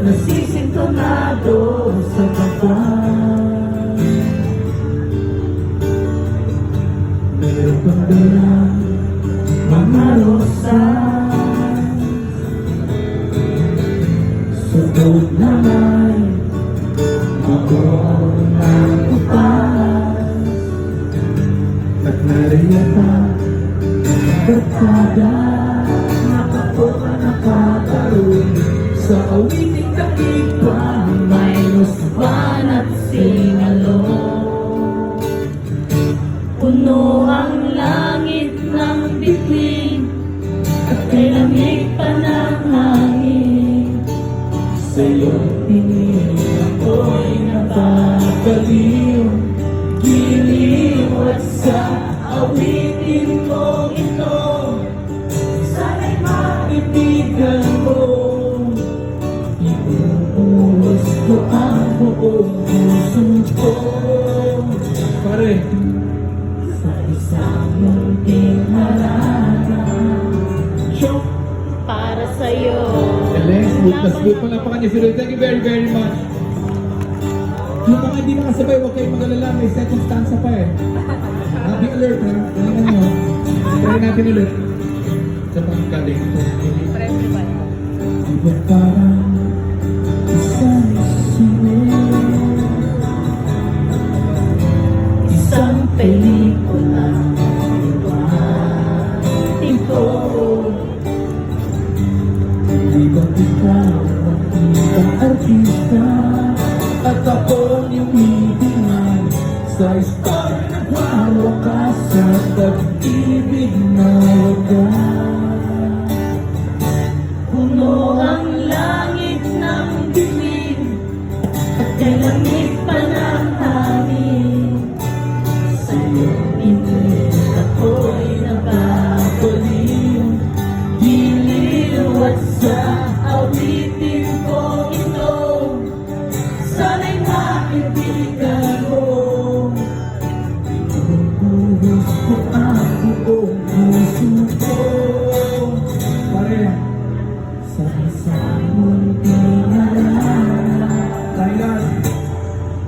nasisintonado sa kaba. Meron pang dalang mga rosas sa loob na may maong ng upas. At nariyata barkada nakapoka nakatarong sa awiting kapipan, may lusban at singalong. Puno ang langit ng bituin at kay lamig pa ng hangin. Sa iyong tingin ako'y nababaliw, giliw at sa awitin mong ito, sana'y maibigan mo. Ibubuhos ko ang buong puso ko, pare, sa isang munting harana. Joke para sa'yo. Galing, smooth na smooth. Palapakan niyo si Ruth. Thank you very, very much. Yung mga hindi nakasabay, huwag kayong mag-alala. May second stanza pa eh. Be alert ha. Galingan nyo. Try natin ulit. Sa pagkaling ito. Iba parang isang sine, isang pelikula, ito. Di ba ikaw ang ibang artista at ako yung ibingan sa istorya ng wawakas sa pag-ibig na wagas. Puno ang langit ng dilim at kay lamig pa ng hangin. Sa iyong pinig ako'y nababaliw, giliw at sa awitin ko ito, sana'y maibigan mo. Ibubuhos ko ang buong puso ko, Pare, sa isang munting harana. Thailand.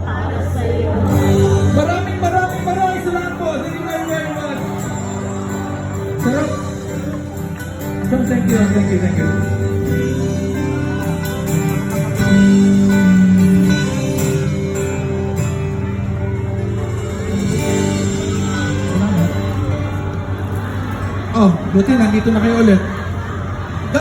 Para sa'yo. Maraming salamat po. Thank you very, very much. Sarap. Thank you. Oh, buti nandito na kayo ulit.